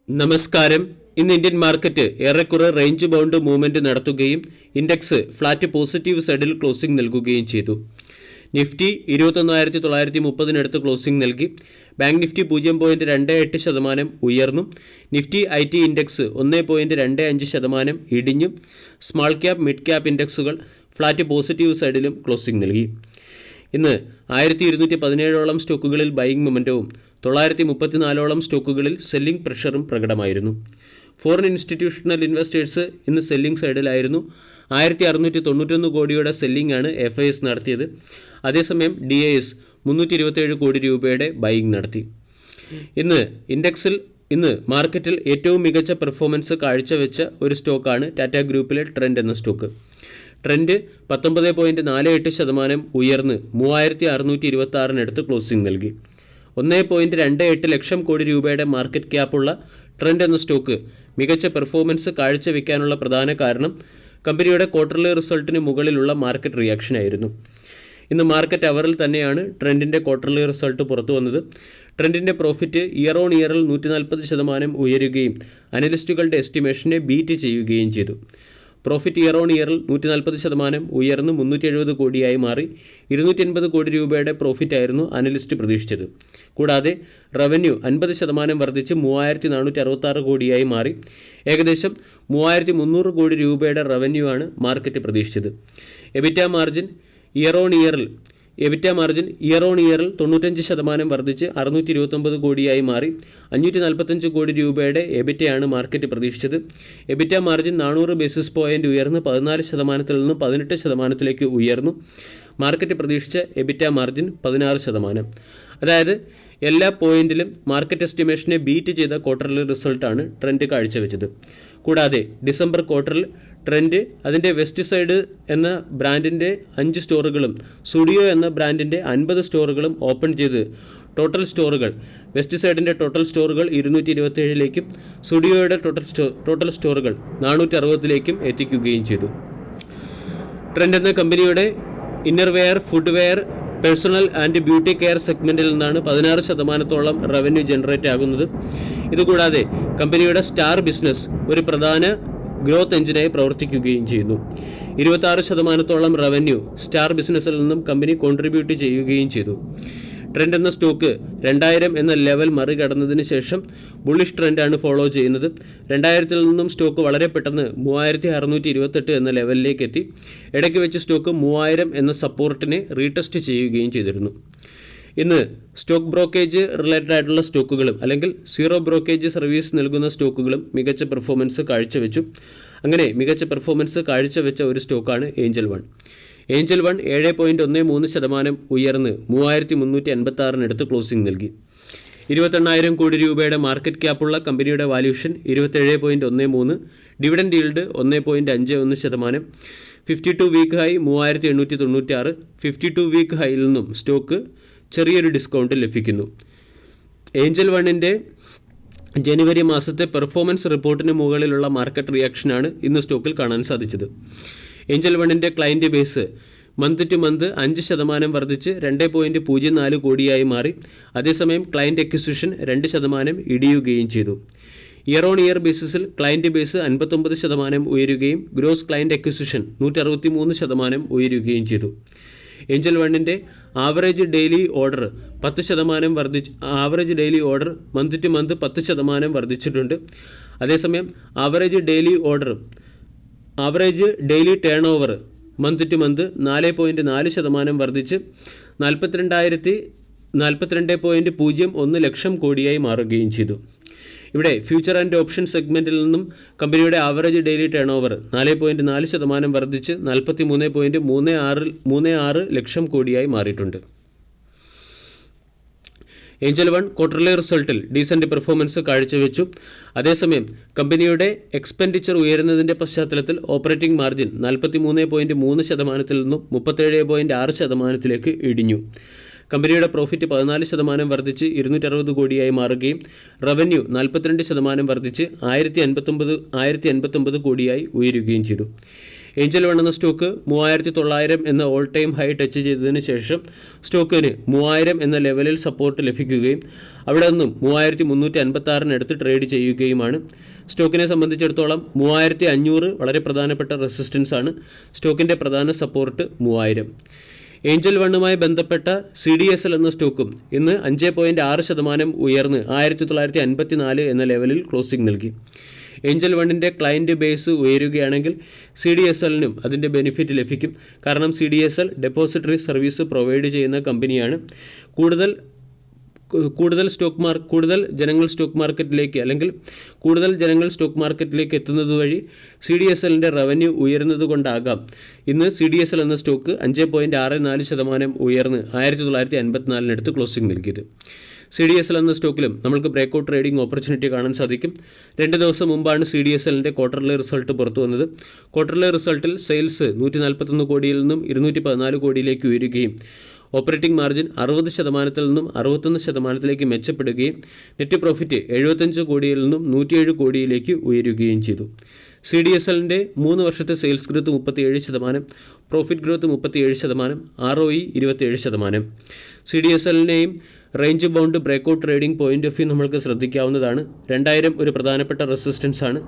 നമസ്കാരം. ഇന്ന് Indian market ഏറെക്കുറെ റേഞ്ച് ബൗണ്ട് മൂവ്മെന്റ് നടത്തുകയും ഇൻഡെക്സ് ഫ്ലാറ്റ് പോസിറ്റീവ് സൈഡിൽ ക്ലോസിംഗ് നൽകുകയും ചെയ്തു. നിഫ്റ്റി 21,930 ക്ലോസിംഗ് നൽകി. ബാങ്ക് നിഫ്റ്റി 0.28% ഉയർന്നു. നിഫ്റ്റി IT ഇൻഡെക്സ് 1.25% ഇടിഞ്ഞു. സ്മാൾ ക്യാപ് മിഡ് ക്യാപ് ഇൻഡെക്സുകൾ ഫ്ലാറ്റ് പോസിറ്റീവ് സൈഡിലും ക്ലോസിംഗ് നൽകി. ഇന്ന് 1217ഓളം സ്റ്റോക്കുകളിൽ ബൈയിങ് മൊമെൻറ്റവും 934ഓളം സ്റ്റോക്കുകളിൽ സെല്ലിംഗ് പ്രഷറും പ്രകടമായിരുന്നു. ഫോറിൻ ഇൻസ്റ്റിറ്റ്യൂഷണൽ ഇൻവെസ്റ്റേഴ്സ് ഇന്ന് സെല്ലിംഗ് സൈഡിലായിരുന്നു. 1691 കോടിയുടെ സെല്ലിംഗ് ആണ് FIS നടത്തിയത്. അതേസമയം DIS 327 കോടി രൂപയുടെ ബൈയിങ് നടത്തി. ഇന്ന് മാർക്കറ്റിൽ ഏറ്റവും മികച്ച പെർഫോമൻസ് കാഴ്ചവെച്ച ഒരു സ്റ്റോക്കാണ് ടാറ്റ ഗ്രൂപ്പിലെ ട്രെൻഡ് എന്ന സ്റ്റോക്ക്. ട്രെൻഡ് 19.48% ഉയർന്ന് 3626 ക്ലോസിംഗ് നൽകി. 1.28 ലക്ഷം കോടി രൂപയുടെ മാർക്കറ്റ് ക്യാപ്പുള്ള ട്രെൻഡ് എന്ന സ്റ്റോക്ക് മികച്ച പെർഫോമൻസ് കാഴ്ചവെക്കാനുള്ള പ്രധാന കാരണം കമ്പനിയുടെ ക്വാർട്ടർലി റിസൾട്ടിന് മുകളിലുള്ള മാർക്കറ്റ് റിയാക്ഷനായിരുന്നു. ഇന്ന് മാർക്കറ്റ് അവറിൽ തന്നെയാണ് ട്രെൻഡിൻ്റെ ക്വാർട്ടർലി റിസൾട്ട് പുറത്തു വന്നത്. ട്രെൻഡിൻ്റെ പ്രോഫിറ്റ് ഇയർ ഓൺ ഇയറിൽ 140% ഉയരുകയും അനലിസ്റ്റുകളുടെ എസ്റ്റിമേഷനെ ബീറ്റ് ചെയ്യുകയും ചെയ്തു. പ്രോഫിറ്റ് ഇയർ ഓൺ ഇയറിൽ 140% ഉയർന്ന് 370 കോടിയായി മാറി. 280 കോടി രൂപയുടെ പ്രോഫിറ്റ് ആയിരുന്നു അനലിസ്റ്റ് പ്രതീക്ഷിച്ചത്. കൂടാതെ റവന്യൂ 50% വർദ്ധിച്ച് 3466 കോടിയായി മാറി. ഏകദേശം 3300 കോടി രൂപയുടെ റവന്യൂ ആണ് മാർക്കറ്റ് പ്രതീക്ഷിച്ചത്. എബിറ്റ മാർജിൻ ഇയർ ഓൺ ഇയറിൽ 95% വർദ്ധിച്ച് 629 കോടിയായി മാറി. 545 കോടി രൂപയുടെ എബിറ്റയാണ് മാർക്കറ്റ് പ്രതീക്ഷിച്ചത്. എബിറ്റ മാർജിൻ 400 ബേസിസ് പോയിന്റ് ഉയർന്ന് 14% നിന്ന് 18% ഉയർന്നു. മാർക്കറ്റ് പ്രതീക്ഷിച്ച എബിറ്റ മാർജിൻ 16%. അതായത് എല്ലാ പോയിന്റിലും മാർക്കറ്റ് എസ്റ്റിമേഷനെ ബീറ്റ് ചെയ്ത ക്വാർട്ടർലി റിസൾട്ടാണ് ട്രെൻഡ് കാഴ്ചവെച്ചത്. കൂടാതെ ഡിസംബർ ക്വാർട്ടറിൽ ട്രെൻഡ് അതിൻ്റെ വെസ്റ്റ് സൈഡ് എന്ന ബ്രാൻഡിൻ്റെ 5 സ്റ്റോറുകളും സ്റ്റുഡിയോ എന്ന ബ്രാൻഡിൻ്റെ 50 സ്റ്റോറുകളും ഓപ്പൺ ചെയ്ത് വെസ്റ്റ് സൈഡിൻ്റെ ടോട്ടൽ സ്റ്റോറുകൾ 227ലേക്കും സ്റ്റുഡിയോയുടെ ടോട്ടൽ സ്റ്റോറുകൾ 460ലേക്കും എത്തിക്കുകയും ചെയ്തു. ട്രെൻഡ് എന്ന കമ്പനിയുടെ innerwear, footwear, personal and beauty care സെഗ്മെൻറ്റിൽ നിന്നാണ് 16%ഓളം റവന്യൂ ജനറേറ്റ് ആകുന്നത്. ഇതുകൂടാതെ കമ്പനിയുടെ സ്റ്റാർ ബിസിനസ് ഒരു പ്രധാന ഗ്രോത്ത് എഞ്ചിനായി പ്രവർത്തിക്കുകയും ചെയ്യുന്നു. 26%ഓളം റവന്യൂ സ്റ്റാർ ബിസിനസ്സിൽ നിന്നും കമ്പനി കോൺട്രിബ്യൂട്ട് ചെയ്യുകയും ചെയ്തു. ട്രെൻഡ് എന്ന സ്റ്റോക്ക് 2000 എന്ന ലെവൽ മറികടന്നതിന് ശേഷം ബുള്ളിഷ് ട്രെൻഡാണ് ഫോളോ ചെയ്യുന്നത്. 2000-ൽ നിന്നും സ്റ്റോക്ക് വളരെ പെട്ടെന്ന് 3628 എന്ന ലെവലിലേക്ക് എത്തി. ഇടയ്ക്ക് വെച്ച് സ്റ്റോക്ക് 3000 എന്ന സപ്പോർട്ടിനെ റീടെസ്റ്റ് ചെയ്യുകയും ചെയ്തിരുന്നു. ഇന്ന് സ്റ്റോക്ക് ബ്രോക്കേജ് റിലേറ്റഡ് ആയിട്ടുള്ള സ്റ്റോക്കുകളും അല്ലെങ്കിൽ സീറോ ബ്രോക്കേജ് സർവീസ് നൽകുന്ന സ്റ്റോക്കുകളും മികച്ച പെർഫോമൻസ് കാഴ്ചവെച്ചു. അങ്ങനെ മികച്ച പെർഫോമൻസ് കാഴ്ചവെച്ച ഒരു സ്റ്റോക്കാണ് ഏഞ്ചൽ വൺ. ഏഞ്ചൽ വൺ 7.13% ഉയർന്ന് 3386 ക്ലോസിംഗ് നൽകി. 28,000 കോടി രൂപയുടെ മാർക്കറ്റ് ക്യാപ്പുള്ള കമ്പനിയുടെ valuation 27.13, dividend yield 1.51%. 52 week high 3896. 52 week ഹൈയിൽ നിന്നും സ്റ്റോക്ക് ചെറിയൊരു ഡിസ്കൗണ്ട് ലഭിക്കുന്നു. ഏഞ്ചൽ വണ്ണിൻ്റെ ജനുവരി മാസത്തെ പെർഫോമൻസ് റിപ്പോർട്ടിന് മുകളിലുള്ള മാർക്കറ്റ് റിയാക്ഷനാണ് ഇന്ന് സ്റ്റോക്കിൽ കാണാൻ സാധിച്ചത്. ഏഞ്ചൽ വണ്ണിൻ്റെ client base month two month 5% വർദ്ധിച്ച് 2.04 കോടിയായി മാറി. അതേസമയം ക്ലയൻറ്റ് അക്വിസിഷൻ 2% ഇടിയുകയും ചെയ്തു. ഇയർ ഓൺ ഇയർ ബേസിസിൽ ക്ലയൻറ്റ് ബേസ് 59% ഉയരുകയും ഗ്രോസ് ക്ലയൻറ്റ് അക്വിസിഷൻ 163% ഉയരുകയും ചെയ്തു. ഏഞ്ചൽ വണ്ണിൻ്റെ ആവറേജ് ഡെയിലി ഓർഡർ 10% വർദ്ധിച്ച് മന്ത് ടു മന്ത് 10% വർദ്ധിച്ചിട്ടുണ്ട്. അതേസമയം average daily turn over month two month 4.4% വർദ്ധിച്ച് 42.01 ലക്ഷം കോടിയായി മാറുകയും ചെയ്തു. ഇവിടെ ഫ്യൂച്ചർ ആൻഡ് ഓപ്ഷൻ സെഗ്മെൻറ്റിൽ നിന്നും കമ്പനിയുടെ ആവറേജ് ഡെയിലി ടേൺ ഓവർ 4.4% വർദ്ധിച്ച് 43.36 ലക്ഷം കോടിയായി മാറിയിട്ടുണ്ട്. ഏഞ്ചൽ വൺ ക്വാർട്ടർലി റിസൾട്ടിൽ ഡീസൻറ്റ് പെർഫോമൻസ് കാഴ്ചവെച്ചു. അതേസമയം കമ്പനിയുടെ എക്സ്പെൻഡിച്ചർ ഉയരുന്നതിൻ്റെ പശ്ചാത്തലത്തിൽ ഓപ്പറേറ്റിംഗ് മാർജിൻ 43.3%-ൽ നിന്നും 37.6%-ലേക്ക് ഇടിഞ്ഞു. കമ്പനിയുടെ പ്രോഫിറ്റ് 14% വർദ്ധിച്ച് 260 കോടിയായി മാറുകയും റവന്യൂ 42% വർദ്ധിച്ച് 1059 കോടിയായി ഉയരുകയും ചെയ്തു. ഏഞ്ചൽ വൺ എന്ന സ്റ്റോക്ക് 3900 എന്ന ഓൾ ടൈം ഹൈ ടച്ച് ചെയ്തതിന് ശേഷം സ്റ്റോക്കിന് 3000 എന്ന ലെവലിൽ സപ്പോർട്ട് ലഭിക്കുകയും അവിടെ നിന്നും 3356 ട്രേഡ് ചെയ്യുകയുമാണ്. സ്റ്റോക്കിനെ സംബന്ധിച്ചിടത്തോളം 3500 വളരെ പ്രധാനപ്പെട്ട റെസിസ്റ്റൻസ് ആണ്. സ്റ്റോക്കിൻ്റെ പ്രധാന സപ്പോർട്ട് 3000. ഏഞ്ചൽ വണ്ണുമായി ബന്ധപ്പെട്ട CDSL എന്ന സ്റ്റോക്കും ഇന്ന് 5.6% ഉയർന്ന് 1954 എന്ന ലെവലിൽ ക്ലോസിംഗ് നൽകി. ഏഞ്ചൽ വണ്ണിൻ്റെ ക്ലയൻറ്റ് ബേസ് ഉയരുകയാണെങ്കിൽ CDSLനും അതിൻ്റെ ബെനിഫിറ്റ് ലഭിക്കും. കാരണം CDSL ഡെപ്പോസിറ്ററി സർവീസ് പ്രൊവൈഡ് ചെയ്യുന്ന കമ്പനിയാണ്. കൂടുതൽ ജനങ്ങൾ സ്റ്റോക്ക് മാർക്കറ്റിലേക്ക് എത്തുന്നത് വഴി CDSLൻ്റെ റവന്യൂ ഉയരുന്നത് കൊണ്ടാകാം ഇന്ന് CDSL എന്ന സ്റ്റോക്ക് 5.64% ഉയർന്ന് 1954 ക്ലോസിംഗ് നൽകിയത്. CDSL എന്ന സ്റ്റോക്കിലും നമ്മൾക്ക് ബ്രേക്കൗട്ട് ട്രേഡിംഗ് ഓപ്പർച്യൂണിറ്റി കാണാൻ സാധിക്കും. 2 ദിവസം മുമ്പാണ് CDSLൻ്റെ ക്വാർട്ടർലി റിസൾട്ട് പുറത്തു വന്നത്. ക്വാർട്ടർലി റിസൾട്ടിൽ സെയിൽസ് 141 കോടിയിൽ നിന്നും 214 കോടിയിലേക്ക് ഉയരുകയും ഓപ്പറേറ്റിംഗ് മാർജിൻ 60% നിന്നും 61% മെച്ചപ്പെടുകയും നെറ്റ് പ്രോഫിറ്റ് 75 കോടിയിൽ നിന്നും 107 കോടിയിലേക്ക് ഉയരുകയും ചെയ്തു. CDSLൻ്റെ 3 വർഷത്തെ sales growth 37%, profit growth 37%, ROE 27%. CDSLനെയും range bound breakout trading point of view നമ്മൾക്ക് ശ്രദ്ധിക്കാവുന്നതാണ്. 2000 ഒരു പ്രധാനപ്പെട്ട റെസിസ്റ്റൻസ് ആണ്.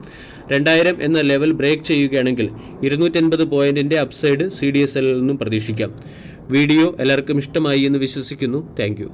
2000 എന്ന ലെവൽ ബ്രേക്ക് ചെയ്യുകയാണെങ്കിൽ 280 പോയിന്റിൻ്റെ അപ്സൈഡ് CDSLൽ നിന്നും പ്രതീക്ഷിക്കാം. വീഡിയോ എല്ലാവർക്കും ഇഷ്ടമായി എന്ന് വിശ്വസിക്കുന്നു. താങ്ക്